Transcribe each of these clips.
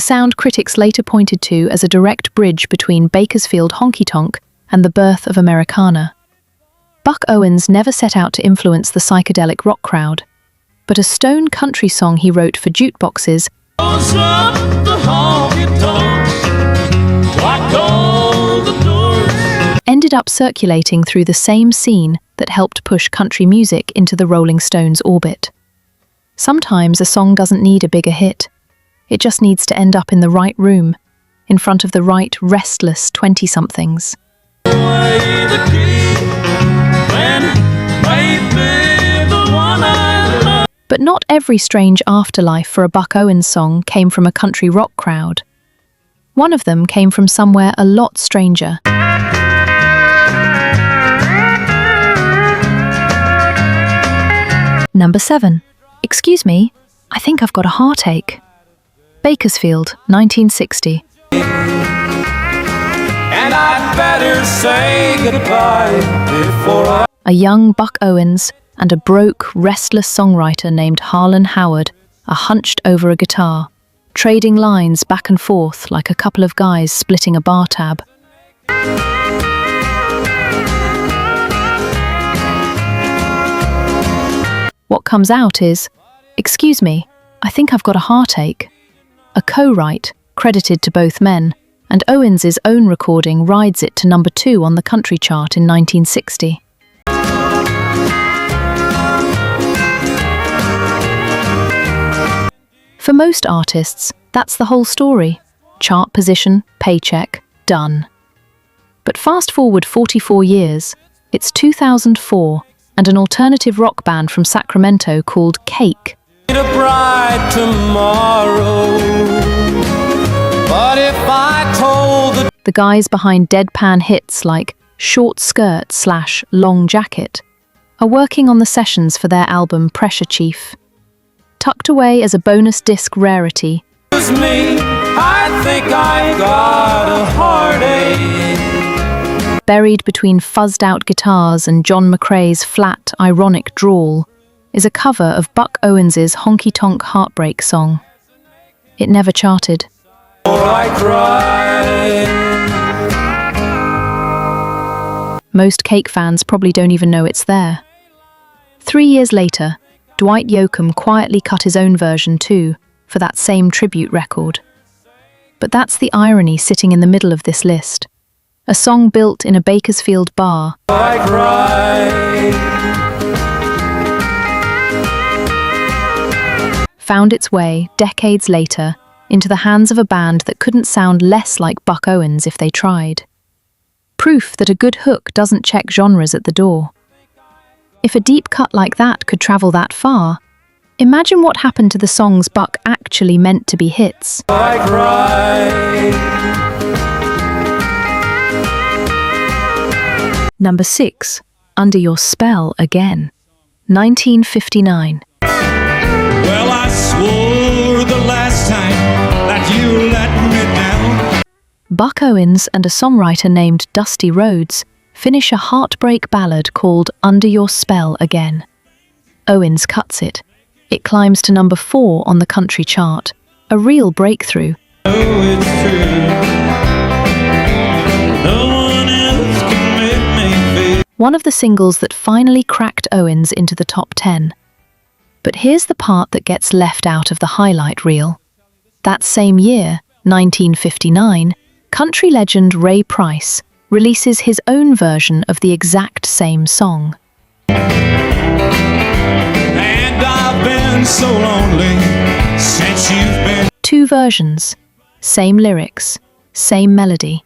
the sound critics later pointed to as a direct bridge between Bakersfield honky-tonk and the birth of Americana. Buck Owens never set out to influence the psychedelic rock crowd, but a stone country song he wrote for jukeboxes ended up circulating through the same scene that helped push country music into the Rolling Stones' orbit. Sometimes a song doesn't need a bigger hit. It just needs to end up in the right room, in front of the right restless 20-somethings. But not every strange afterlife for a Buck Owens song came from a country rock crowd. One of them came from somewhere a lot stranger. Number 7. Excuse me, I think I've got a heartache. Bakersfield, 1960. And I'd better say goodbye before A young Buck Owens and a broke, restless songwriter named Harlan Howard are hunched over a guitar, trading lines back and forth like a couple of guys splitting a bar tab. What comes out is, "Excuse me, I think I've got a heartache." A co-write, credited to both men, and Owens's own recording rides it to number 2 on the country chart in 1960. For most artists, that's the whole story. Chart position, paycheck, done. But fast forward 44 years, it's 2004, and an alternative rock band from Sacramento called Cake a bride tomorrow. But if I told the guys behind deadpan hits like Short Skirt / Long Jacket are working on the sessions for their album Pressure Chief. Tucked away as a bonus disc rarity, me, I think I got a heartache. buried between fuzzed-out guitars and John McCrae's flat, ironic drawl, is a cover of Buck Owens's honky-tonk heartbreak song. It never charted. I cried. Most Cake fans probably don't even know it's there. 3 years later, Dwight Yoakam quietly cut his own version too, for that same tribute record. But that's the irony sitting in the middle of this list. A song built in a Bakersfield bar I cried. found its way, decades later, into the hands of a band that couldn't sound less like Buck Owens if they tried. Proof that a good hook doesn't check genres at the door. If a deep cut like that could travel that far, imagine what happened to the songs Buck actually meant to be hits. I cried. Number 6. Under Your Spell Again, 1959. Well, I swore the last time that you let me down. Buck Owens and a songwriter named Dusty Rhodes finish a heartbreak ballad called Under Your Spell Again. Owens cuts it. It climbs to number 4 on the country chart, a real breakthrough. Oh, it's true. No one else can make me feel. One of the singles that finally cracked Owens into the top 10. But here's the part that gets left out of the highlight reel. That same year, 1959, country legend Ray Price releases his own version of the exact same song. And I've been so lonely since you've been. 2 versions, same lyrics, same melody,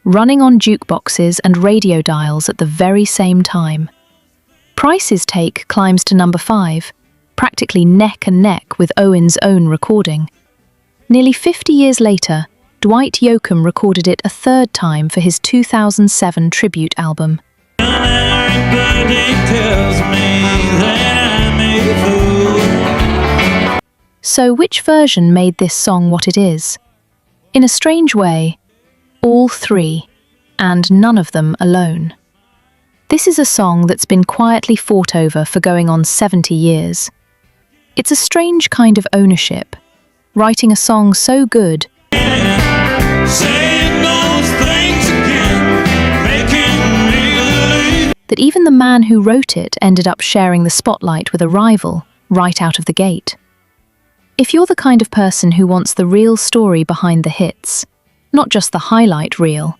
running on jukeboxes and radio dials at the very same time. Price's take climbs to number 5, practically neck and neck with Owens' own recording. Nearly 50 years later, Dwight Yoakam recorded it a third time for his 2007 tribute album. Everybody tells me that I'm a fool. So which version made this song what it is? In a strange way, all 3, and none of them alone. This is a song that's been quietly fought over for going on 70 years. It's a strange kind of ownership, writing a song so good again, saying those things again, making me believe. That even the man who wrote it ended up sharing the spotlight with a rival right out of the gate. If you're the kind of person who wants the real story behind the hits, not just the highlight reel,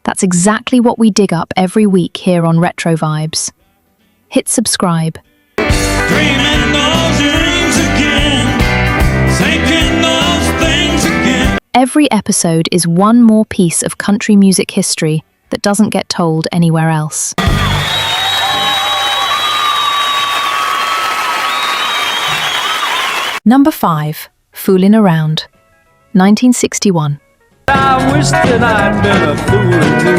that's exactly what we dig up every week here on Retrovibes. Hit subscribe. Dreaming those dreams again, thinking those things again. Every episode is one more piece of country music history that doesn't get told anywhere else. Number 5, Foolin' Around, 1961. I wish that I'd been a fool too.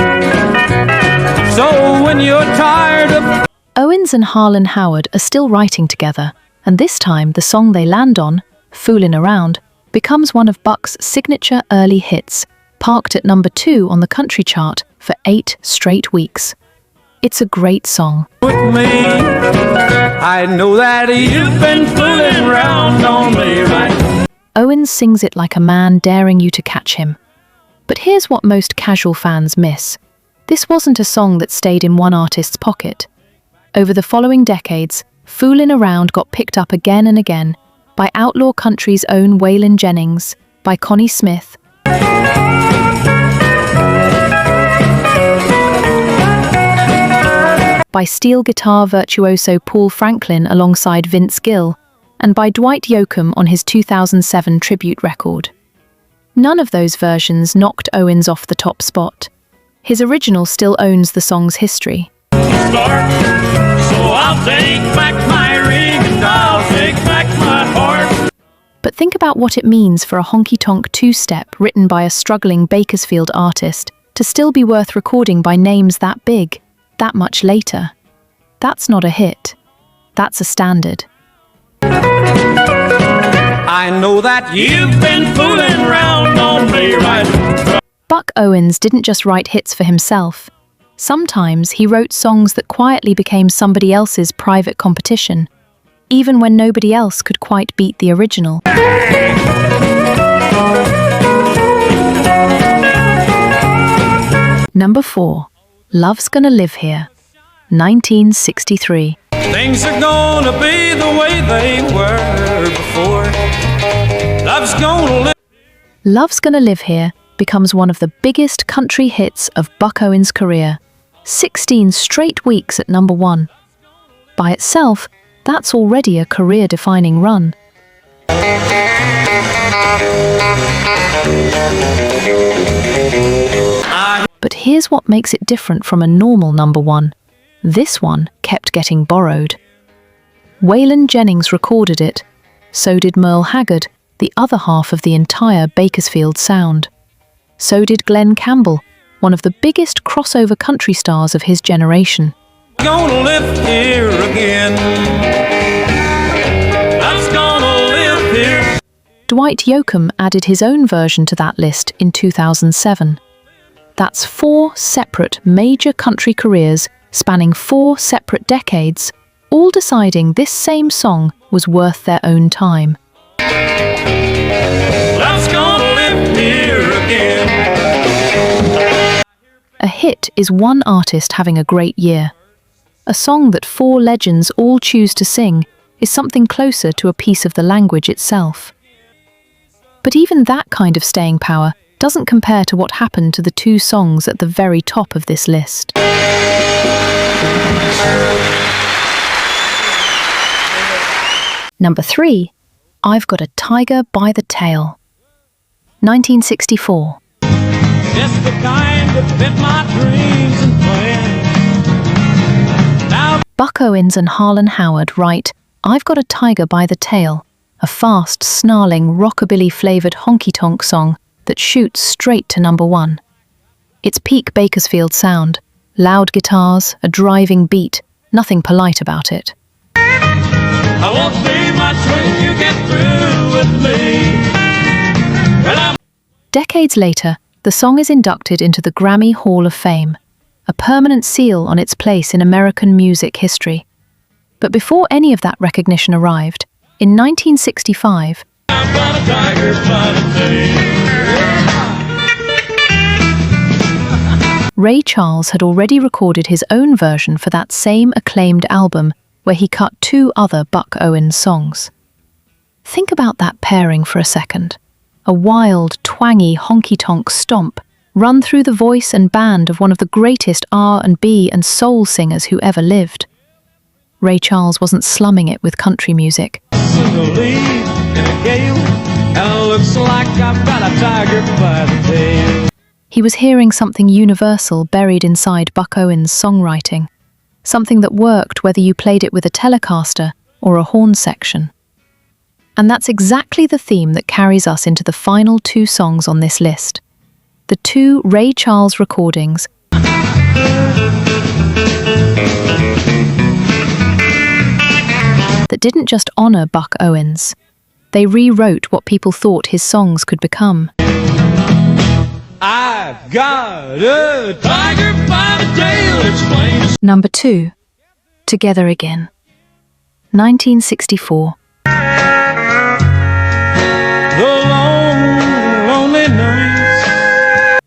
So when you're tired of Owens and Harlan Howard are still writing together, and this time the song they land on, Foolin' Around, becomes one of Buck's signature early hits, parked at number 2 on the country chart for 8 straight weeks. It's a great song. with me, I know that you've been fooling around on me, right? Owens sings it like a man daring you to catch him. But here's what most casual fans miss. This wasn't a song that stayed in one artist's pocket. Over the following decades, Foolin' Around got picked up again and again by outlaw country's own Waylon Jennings, by Connie Smith, by steel guitar virtuoso Paul Franklin alongside Vince Gill, and by Dwight Yoakam on his 2007 tribute record. None of those versions knocked Owens off the top spot. His original still owns the song's history. Start, so I'll take back my ring and I'll take back my heart. But think about what it means for a honky-tonk two-step written by a struggling Bakersfield artist to still be worth recording by names that big, that much later. That's not a hit. That's a standard. I know that you've been fooling around on me, right? Buck Owens didn't just write hits for himself. Sometimes he wrote songs that quietly became somebody else's private competition, even when nobody else could quite beat the original. Number 4, Love's Gonna Live Here, 1963. Things are gonna be the way they were before. Love's gonna live. Love's Gonna Live Here becomes one of the biggest country hits of Buck Owens' career, 16 straight weeks at number 1. By itself, that's already a career-defining run. But here's what makes it different from a normal number 1. This one kept getting borrowed. Waylon Jennings recorded it. So did Merle Haggard, the other half of the entire Bakersfield sound. So did Glenn Campbell, one of the biggest crossover country stars of his generation. Gonna live here again. Love's gonna live here. Dwight Yoakam added his own version to that list in 2007. That's 4 separate major country careers spanning 4 separate decades, all deciding this same song was worth their own time. Love's gonna live here again. A hit is one artist having a great year. A song that 4 legends all choose to sing is something closer to a piece of the language itself. But even that kind of staying power doesn't compare to what happened to the 2 songs at the very top of this list. Number 3, I've Got a Tiger by the Tail, 1964. Just the kind that fit my dreams and plans. Now Buck Owens and Harlan Howard write I've Got a Tiger by the Tail, a fast, snarling, rockabilly-flavoured honky-tonk song that shoots straight to number 1. It's peak Bakersfield sound, loud guitars, a driving beat, nothing polite about it. I won't say much when you get through with me. Well, Decades later, the song is inducted into the Grammy Hall of Fame, a permanent seal on its place in American music history. But before any of that recognition arrived, in 1965, I've got a tiger by the tail. Ray Charles had already recorded his own version for that same acclaimed album where he cut 2 other Buck Owens songs. Think about that pairing for a second. A wild, twangy, honky-tonk stomp run through the voice and band of one of the greatest R&B and soul singers who ever lived. Ray Charles wasn't slumming it with country music. He was hearing something universal buried inside Buck Owens' songwriting, something that worked whether you played it with a Telecaster or a horn section. And that's exactly the theme that carries us into the final 2 songs on this list. The 2 Ray Charles recordings that didn't just honor Buck Owens. They rewrote what people thought his songs could become. I've got a tiger by the tail, explains. Number 2, Together Again, 1964. The long, lonely nights.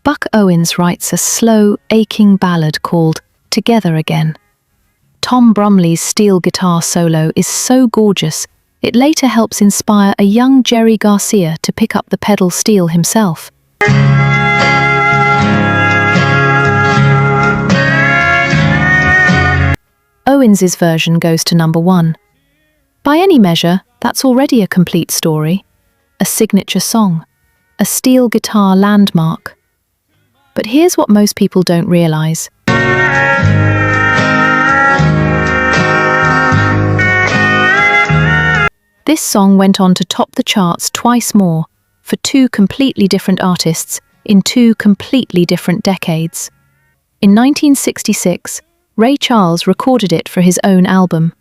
Buck Owens writes a slow, aching ballad called Together Again. Tom Brumley's steel guitar solo is so gorgeous, it later helps inspire a young Jerry Garcia to pick up the pedal steel himself. Owens's version goes to number 1. By any measure, that's already a complete story, a signature song, a steel guitar landmark. But here's what most people don't realize. This song went on to top the charts twice more for 2 completely different artists in 2 completely different decades. In 1966, Ray Charles recorded it for his own album.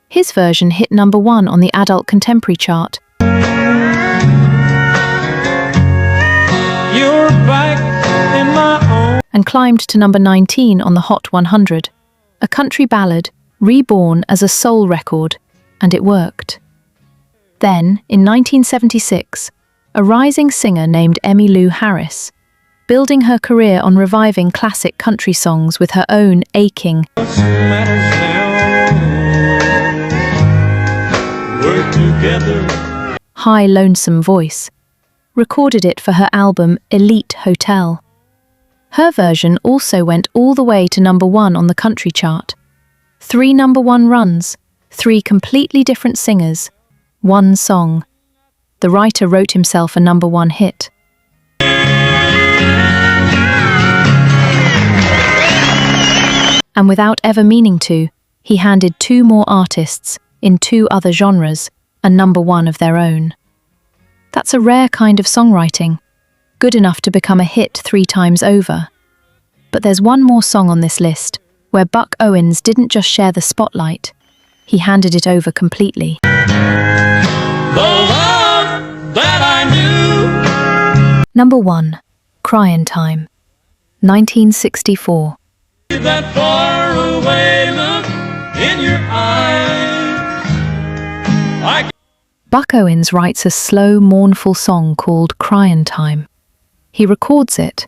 His version hit number 1 on the Adult Contemporary chart. You're back in my own. And climbed to number 19 on the Hot 100, a country ballad reborn as a soul record, and it worked. Then, in 1976, a rising singer named Emmylou Harris, building her career on reviving classic country songs with her own aching, What's matters now? We're together. high lonesome voice, recorded it for her album Elite Hotel. Her version also went all the way to number 1 on the country chart. 3 number 1 runs, 3 completely different singers, 1 song. The writer wrote himself a number 1 hit. And without ever meaning to, he handed 2 more artists, in 2 other genres, a number 1 of their own. That's a rare kind of songwriting, good enough to become a hit 3 times over. But there's one more song on this list, where Buck Owens didn't just share the spotlight, he handed it over completely. The love that I knew. Number 1, Cryin' Time, 1964. That far away look in your eyes. Buck Owens writes a slow, mournful song called Cryin' Time. He records it.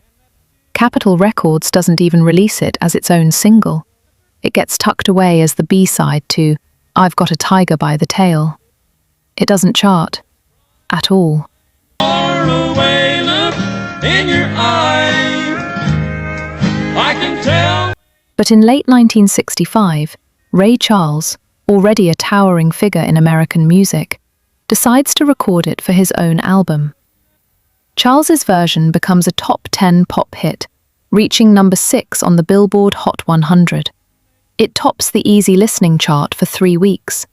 Capitol Records doesn't even release it as its own single. It gets tucked away as the B-side to I've Got a Tiger by the Tail. It doesn't chart. At all. Far away look in your eyes. I can tell. But in late 1965, Ray Charles, already a towering figure in American music, decides to record it for his own album. Charles's version becomes a top 10 pop hit, reaching number 6 on the Billboard Hot 100. It tops the easy listening chart for 3 weeks.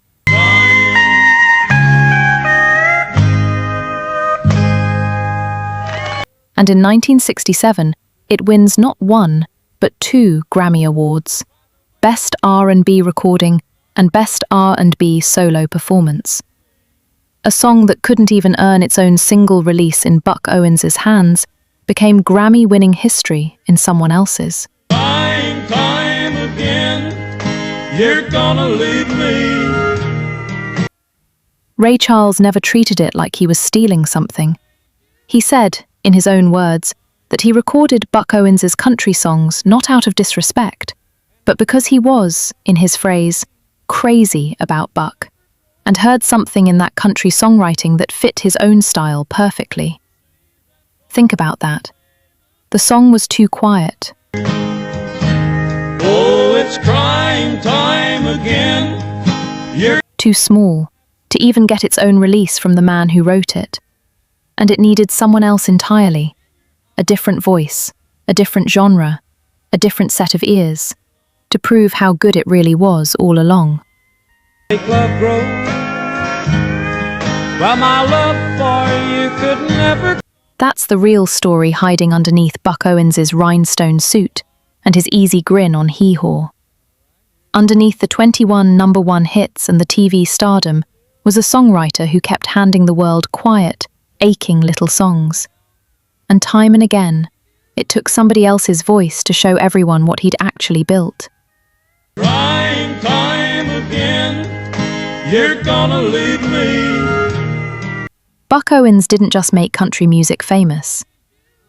And in 1967, it wins not 1, but 2 Grammy Awards, Best R&B Recording and Best R&B Solo Performance. A song that couldn't even earn its own single release in Buck Owens' hands became Grammy-winning history in someone else's. Time again, you're gonna leave me. Ray Charles never treated it like he was stealing something. He said, in his own words, that he recorded Buck Owens's country songs not out of disrespect, but because he was, in his phrase, crazy about Buck, and heard something in that country songwriting that fit his own style perfectly. Think about that. The song was too quiet. Oh, it's crime time again. You're Too small to even get its own release from the man who wrote it. And it needed someone else entirely. A different voice, a different genre, a different set of ears, to prove how good it really was all along. make love grow. Well, my love for you could never. That's the real story hiding underneath Buck Owens's rhinestone suit and his easy grin on hee-haw. Underneath the 21 #1 hits and the TV stardom was a songwriter who kept handing the world quiet, aching little songs. And time and again, it took somebody else's voice to show everyone what he'd actually built. Crime time again. You're gonna leave me. Buck Owens didn't just make country music famous.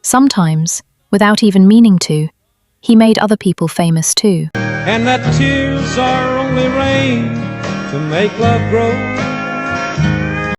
Sometimes, without even meaning to, he made other people famous too. And that tears are only rain to make love grow.